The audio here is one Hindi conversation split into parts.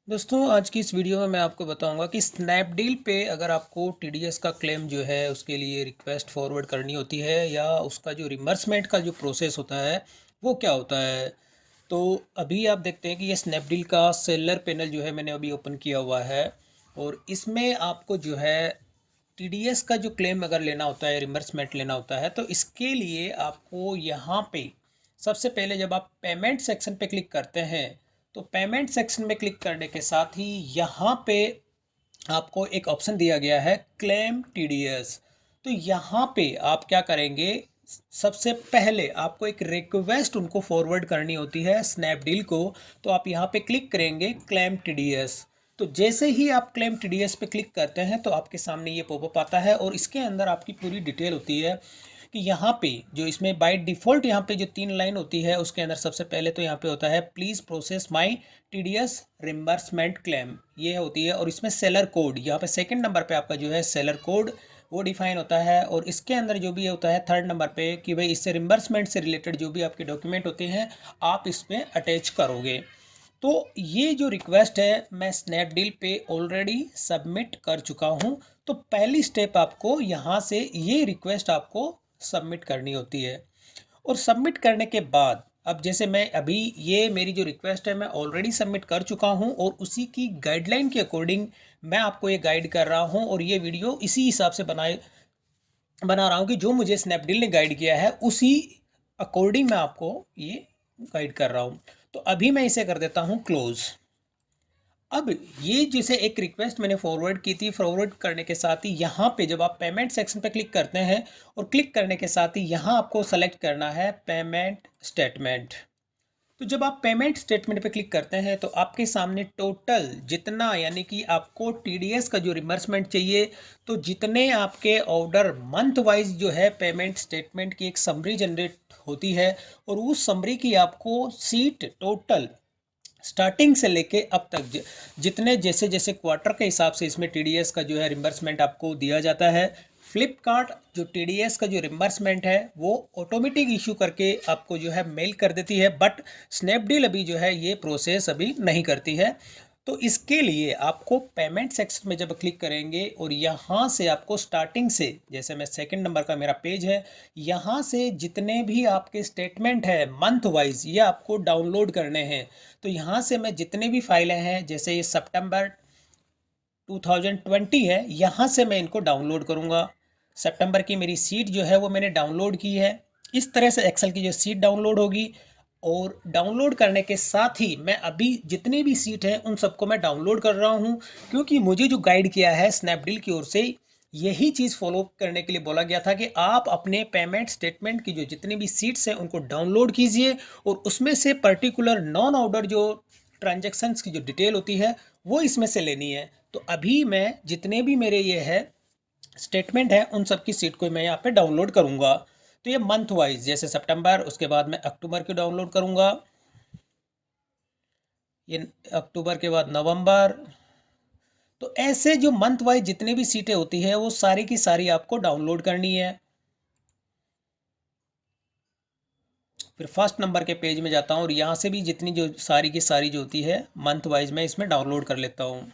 दोस्तों आज की इस वीडियो में मैं आपको बताऊंगा कि स्नैपडील पे अगर आपको टीडीएस का क्लेम जो है उसके लिए रिक्वेस्ट फॉरवर्ड करनी होती है या उसका जो रिमर्समेंट का जो प्रोसेस होता है वो क्या होता है। तो अभी आप देखते हैं कि ये स्नैपडील का सेलर पैनल जो है मैंने अभी ओपन किया हुआ है और इसमें आपको जो है टीडीएस का जो क्लेम अगर लेना होता है रिमर्समेंट लेना होता है तो इसके लिए आपको यहाँ पे सबसे पहले जब आप पेमेंट सेक्शन पे क्लिक करते हैं तो पेमेंट सेक्शन में क्लिक करने के साथ ही यहाँ पे आपको एक ऑप्शन दिया गया है क्लेम टीडीएस। तो यहाँ पे आप क्या करेंगे, सबसे पहले आपको एक रिक्वेस्ट उनको फॉरवर्ड करनी होती है स्नैपडील को। तो आप यहाँ पे क्लिक करेंगे क्लेम टीडीएस। तो जैसे ही आप क्लेम टीडीएस पे क्लिक करते हैं तो आपके सामने ये पॉपअप आता है और इसके अंदर आपकी पूरी डिटेल होती है कि यहाँ पे जो इसमें बाय डिफ़ॉल्ट यहाँ पे जो 3 लाइन होती है उसके अंदर सबसे पहले तो यहाँ पे होता है please process my TDS reimbursement claim, ये होती है। और इसमें सेलर कोड यहाँ पे सेकंड नंबर पे आपका जो है सेलर कोड वो डिफाइन होता है। और इसके अंदर जो भी होता है थर्ड नंबर पे कि भाई इससे रिम्बर्समेंट से रिलेटेड जो भी आपके डॉक्यूमेंट होते हैं आप इसमें अटैच करोगे। तो ये जो रिक्वेस्ट है मैं स्नैपडील पे ऑलरेडी सबमिट कर चुका हूँ। तो पहली स्टेप आपको यहाँ से ये रिक्वेस्ट आपको सबमिट करनी होती है। और सबमिट करने के बाद अब जैसे मैं अभी ये मेरी जो रिक्वेस्ट है मैं ऑलरेडी सबमिट कर चुका हूँ और उसी की गाइडलाइन के अकॉर्डिंग मैं आपको ये गाइड कर रहा हूँ और ये वीडियो इसी हिसाब से बना रहा हूँ कि जो मुझे स्नैपडील ने गाइड किया है उसी अकॉर्डिंग मैं आपको ये गाइड कर रहा हूँ। तो अभी मैं इसे कर देता हूँ क्लोज। अब ये जैसे एक रिक्वेस्ट मैंने फॉरवर्ड की थी, फॉरवर्ड करने के साथ ही यहाँ पे जब आप पेमेंट सेक्शन पे क्लिक करते हैं और क्लिक करने के साथ ही यहाँ आपको सेलेक्ट करना है पेमेंट स्टेटमेंट। तो जब आप पेमेंट स्टेटमेंट पे क्लिक करते हैं तो आपके सामने टोटल जितना यानी कि आपको टीडीएस का जो रिमर्समेंट चाहिए तो जितने आपके ऑर्डर मंथ वाइज जो है पेमेंट स्टेटमेंट की एक समरी जनरेट होती है और उस समरी की आपको सीट टोटल स्टार्टिंग से लेके अब तक जितने जैसे जैसे क्वार्टर के हिसाब से इसमें टीडीएस का जो है रिम्बर्समेंट आपको दिया जाता है। फ्लिपकार्ट जो टीडीएस का जो रिम्बर्समेंट है वो ऑटोमेटिक इशू करके आपको जो है मेल कर देती है, बट स्नैपडील अभी जो है ये प्रोसेस अभी नहीं करती है। तो इसके लिए आपको पेमेंट सेक्शन में जब क्लिक करेंगे और यहाँ से आपको स्टार्टिंग से, जैसे मैं सेकंड नंबर का मेरा पेज है, यहाँ से जितने भी आपके स्टेटमेंट है मंथ वाइज ये आपको डाउनलोड करने हैं। तो यहाँ से मैं जितने भी फाइलें हैं जैसे ये सितंबर 2020 है यहाँ से मैं इनको डाउनलोड करूँगा। सितंबर की मेरी सीट जो है वो मैंने डाउनलोड की है। इस तरह से एक्सेल की जो सीट डाउनलोड होगी और डाउनलोड करने के साथ ही मैं अभी जितनी भी सीट हैं उन सबको मैं डाउनलोड कर रहा हूँ, क्योंकि मुझे जो गाइड किया है स्नैपडील की ओर से यही चीज़ फॉलो करने के लिए बोला गया था कि आप अपने पेमेंट स्टेटमेंट की जो जितनी भी सीट्स हैं उनको डाउनलोड कीजिए और उसमें से पर्टिकुलर नॉन ऑर्डर जो ट्रांजैक्शंस की जो डिटेल होती है वो इसमें से लेनी है। तो अभी मैं जितने भी मेरे ये है स्टेटमेंट है उन सब की सीट को मैं यहाँ पे डाउनलोड करूँगा। तो ये मंथ वाइज जैसे सितंबर, उसके बाद मैं अक्टूबर की डाउनलोड करूँगा, ये अक्टूबर के बाद नवंबर। तो ऐसे जो मंथ वाइज जितने भी सीटें होती है वो सारी की सारी आपको डाउनलोड करनी है। फिर फर्स्ट नंबर के पेज में जाता हूँ और यहाँ से भी जितनी जो सारी की सारी जो होती है मंथ वाइज मैं इसमें डाउनलोड कर लेता हूँ।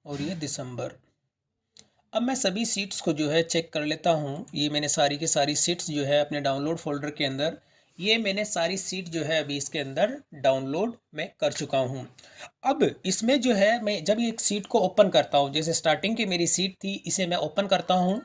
और ये दिसंबर। अब मैं सभी सीट्स को जो है चेक कर लेता हूँ। ये मैंने सारी की सारी सीट्स जो है अपने डाउनलोड फोल्डर के अंदर, ये मैंने सारी सीट जो है अभी इसके अंदर डाउनलोड मैं कर चुका हूँ। अब इसमें जो है मैं जब एक सीट को ओपन करता हूँ, जैसे स्टार्टिंग की मेरी सीट थी इसे मैं ओपन करता हूँ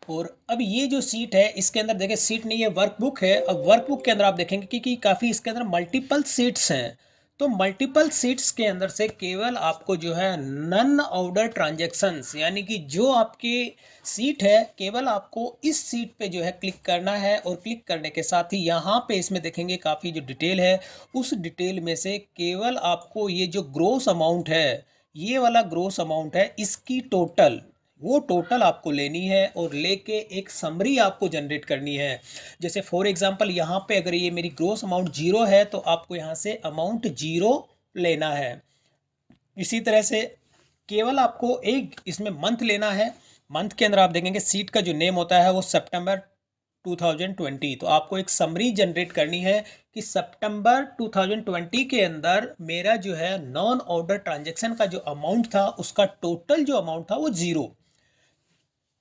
और अब ये जो सीट है इसके अंदर देखिए सीट नहीं है वर्कबुक है। अब वर्कबुक के अंदर आप देखेंगे कि काफ़ी इसके अंदर मल्टीपल सीट्स हैं। तो मल्टीपल सीट्स के अंदर से केवल आपको जो है नन ऑर्डर ट्रांजैक्शंस, यानी कि जो आपकी सीट है केवल आपको इस सीट पे जो है क्लिक करना है, और क्लिक करने के साथ ही यहाँ पे इसमें देखेंगे काफ़ी जो डिटेल है, उस डिटेल में से केवल आपको ये जो ग्रोस अमाउंट है, ये वाला ग्रोस अमाउंट है, इसकी टोटल, वो टोटल आपको लेनी है और लेके एक समरी आपको जनरेट करनी है। जैसे फॉर एग्जांपल यहाँ पे अगर ये मेरी ग्रोस अमाउंट जीरो है तो आपको यहाँ से अमाउंट जीरो लेना है। इसी तरह से केवल आपको एक इसमें मंथ लेना है। मंथ के अंदर आप देखेंगे सीट का जो नेम होता है वो सितंबर 2020, तो आपको एक समरी जनरेट करनी है कि सितंबर 2020 के अंदर मेरा जो है नॉन ऑर्डर ट्रांजैक्शन का जो अमाउंट था उसका टोटल जो अमाउंट था वो जीरो।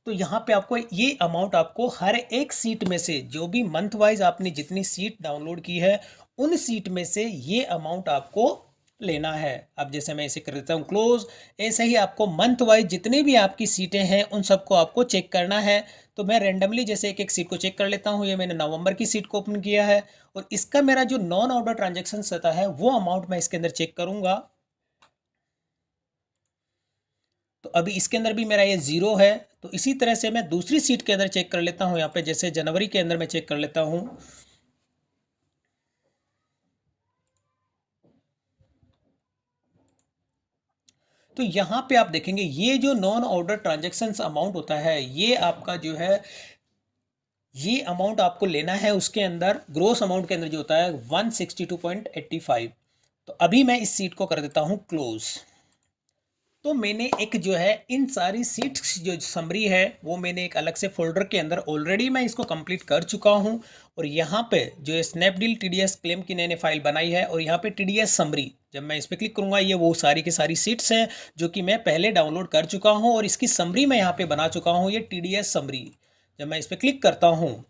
तो यहाँ पे आपको ये अमाउंट आपको हर एक सीट में से, जो भी मंथ वाइज आपने जितनी सीट डाउनलोड की है उन सीट में से ये अमाउंट आपको लेना है। अब जैसे मैं इसे कर देता हूँ क्लोज, ऐसे ही आपको मंथ वाइज जितनी भी आपकी सीटें हैं उन सबको आपको चेक करना है। तो मैं रेंडमली जैसे एक एक सीट को चेक कर लेता हूँ। ये मैंने नवंबर की सीट को ओपन किया है और इसका मेरा जो नॉन ऑर्डर ट्रांजेक्शन रहता है वो अमाउंट मैं इसके अंदर चेक करूँगा। तो अभी इसके अंदर भी मेरा ये ज़ीरो है। तो इसी तरह से मैं दूसरी सीट के अंदर चेक कर लेता हूँ। यहाँ पे जैसे जनवरी के अंदर मैं चेक कर लेता हूँ। तो यहाँ पे आप देखेंगे ये जो नॉन ऑर्डर ट्रांजेक्शन्स अमाउंट होता है, ये आपका जो है ये अमाउंट आपको लेना है। उसके अंदर ग्रोस अमाउंट के अंदर जो होता है 162.85। तो अभी मैं इस सीट को कर देता हूँ क्लोज। तो मैंने एक जो है इन सारी सीट्स जो समरी है वो मैंने एक अलग से फोल्डर के अंदर ऑलरेडी मैं इसको कंप्लीट कर चुका हूं। और यहाँ पे जो है स्नैपडील टीडीएस क्लेम की मैंने फाइल बनाई है और यहाँ पे टीडीएस समरी, जब मैं इस पर क्लिक करूँगा ये वो सारी की सारी सीट्स हैं जो कि मैं पहले डाउनलोड कर चुका हूँ और इसकी समरी मैं यहाँ पे बना चुका हूँ, ये टीडीएस समरी। जब मैं इस पर क्लिक करता हूँ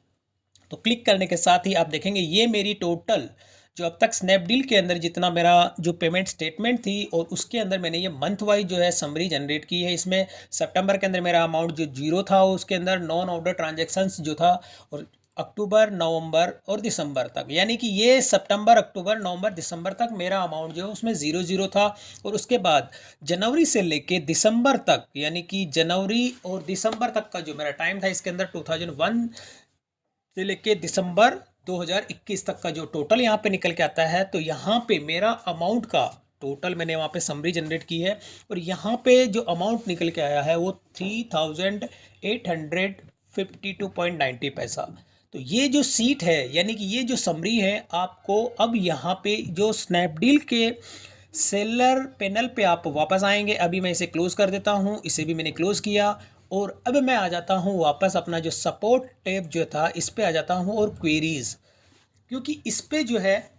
तो क्लिक करने के साथ ही आप देखेंगे ये मेरी टोटल जो अब तक स्नैपडील के अंदर जितना मेरा जो पेमेंट स्टेटमेंट थी और उसके अंदर मैंने ये मंथ वाइज जो है समरी जनरेट की है। इसमें सितंबर के अंदर मेरा अमाउंट जो जीरो था उसके अंदर नॉन ऑर्डर ट्रांजैक्शंस जो था, और अक्टूबर नवंबर और दिसंबर तक, यानी कि ये सितंबर अक्टूबर नवंबर दिसंबर तक मेरा अमाउंट जो है उसमें ज़ीरो ज़ीरो था। और उसके बाद जनवरी से लेके दिसंबर तक, यानी कि जनवरी और दिसंबर तक का जो मेरा टाइम था इसके अंदर 2001 से लेके दिसंबर 2021 तक का जो टोटल यहाँ पे निकल के आता है। तो यहाँ पे मेरा अमाउंट का टोटल मैंने वहाँ पे समरी जनरेट की है और यहाँ पे जो अमाउंट निकल के आया है वो 3852.90 पैसा। तो ये जो सीट है यानी कि ये जो समरी है आपको अब यहाँ पे जो स्नैपडील के सेलर पैनल पे आप वापस आएंगे। अभी मैं इसे क्लोज कर देता हूँ, इसे भी मैंने क्लोज किया और अब मैं आ जाता हूँ वापस अपना जो सपोर्ट टैब जो था इस पे आ जाता हूँ और क्वेरीज, क्योंकि इस पे जो है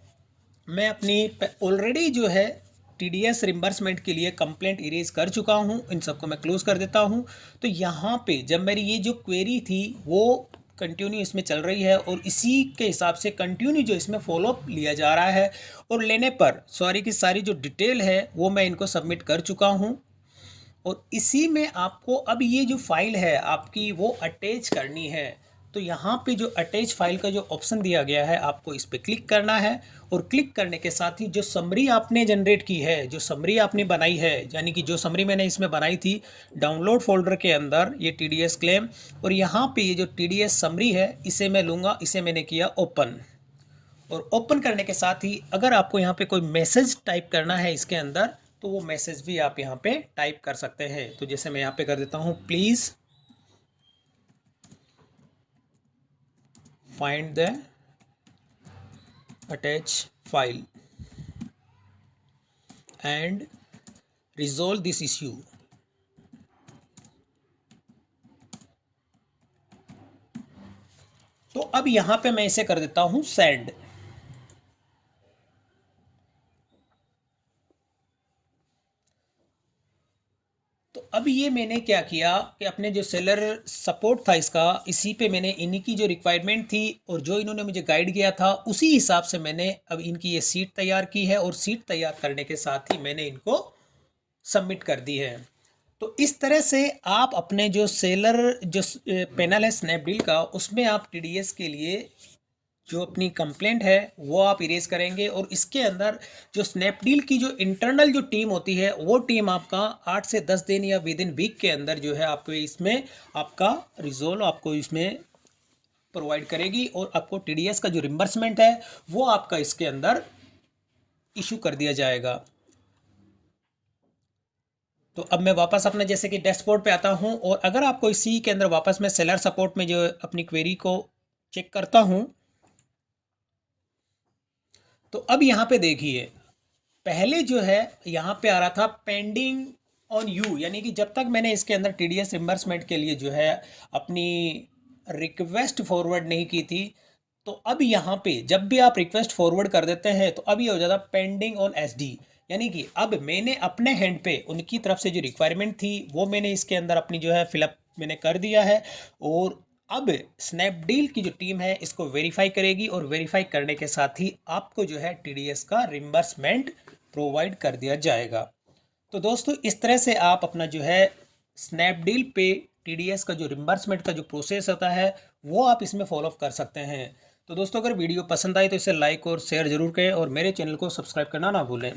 मैं अपनी ऑलरेडी जो है टीडीएस रिम्बर्समेंट के लिए कंप्लेंट इरेज कर चुका हूँ। इन सबको मैं क्लोज कर देता हूँ। तो यहाँ पे जब मेरी ये जो क्वेरी थी वो कंटिन्यू इसमें चल रही है और इसी के हिसाब से कंटिन्यू जो इसमें फॉलोअप लिया जा रहा है और लेने पर सारी की सारी जो डिटेल है वो मैं इनको सबमिट कर चुका हूँ। और इसी में आपको अब ये जो फाइल है आपकी वो अटैच करनी है। तो यहाँ पे जो अटैच फाइल का जो ऑप्शन दिया गया है आपको इस पर क्लिक करना है और क्लिक करने के साथ ही जो समरी आपने जनरेट की है, जो समरी आपने बनाई है, यानी कि जो समरी मैंने इसमें बनाई थी डाउनलोड फोल्डर के अंदर ये टीडीएस क्लेम, और यहाँ पे ये जो टीडीएस समरी है इसे मैं लूँगा, इसे मैंने किया ओपन। और ओपन करने के साथ ही अगर आपको यहाँ पे कोई मैसेज टाइप करना है इसके अंदर तो वो मैसेज भी आप यहाँ पे टाइप कर सकते हैं। तो जैसे मैं यहाँ पे कर देता हूँ please find the attach file and resolve this issue. तो अब यहाँ पे मैं इसे कर देता हूँ सेंड। तो अब ये मैंने क्या किया कि अपने जो सेलर सपोर्ट था इसका, इसी पे मैंने इन्हीं की जो रिक्वायरमेंट थी और जो इन्होंने मुझे गाइड किया था उसी हिसाब से मैंने अब इनकी ये सीट तैयार की है और सीट तैयार करने के साथ ही मैंने इनको सबमिट कर दी है। तो इस तरह से आप अपने जो सेलर जो पैनल है स्नैपडील का उसमें आप टीडीएस के लिए जो अपनी कंप्लेंट है वो आप इरेज करेंगे, और इसके अंदर जो स्नैपडील की जो इंटरनल जो टीम होती है वो टीम आपका 8 से 10 दिन या विद इन वीक के अंदर जो है आपको इसमें आपका रिजोल्व आपको इसमें प्रोवाइड करेगी, और आपको टीडीएस का जो रिम्बर्समेंट है वो आपका इसके अंदर इशू कर दिया जाएगा। तो अब मैं वापस अपने जैसे कि डैशबोर्ड पे आता हूँ, और अगर आपको इसी के अंदर वापस मैं सेलर सपोर्ट में जो अपनी क्वेरी को चेक करता हूँ, तो अब यहाँ पे देखिए, पहले जो है यहाँ पे आ रहा था पेंडिंग ऑन यू, यानी कि जब तक मैंने इसके अंदर टीडीएस रिम्बर्समेंट के लिए जो है अपनी रिक्वेस्ट फॉरवर्ड नहीं की थी, तो अब यहाँ पे जब भी आप रिक्वेस्ट फॉरवर्ड कर देते हैं तो अब ये हो जाता पेंडिंग ऑन एसडी, यानी कि अब मैंने अपने हैंड पे उनकी तरफ से जो रिक्वायरमेंट थी वो मैंने इसके अंदर अपनी जो है फिलअप मैंने कर दिया है, और अब स्नैपडील की जो टीम है इसको वेरीफाई करेगी, और वेरीफाई करने के साथ ही आपको जो है टीडीएस का रिम्बर्समेंट प्रोवाइड कर दिया जाएगा। तो दोस्तों इस तरह से आप अपना जो है स्नैपडील पे टीडीएस का जो रिम्बर्समेंट का जो प्रोसेस होता है वो आप इसमें फॉलो कर सकते हैं। तो दोस्तों अगर वीडियो पसंद आए तो इसे लाइक और शेयर ज़रूर करें, और मेरे चैनल को सब्सक्राइब करना ना भूलें।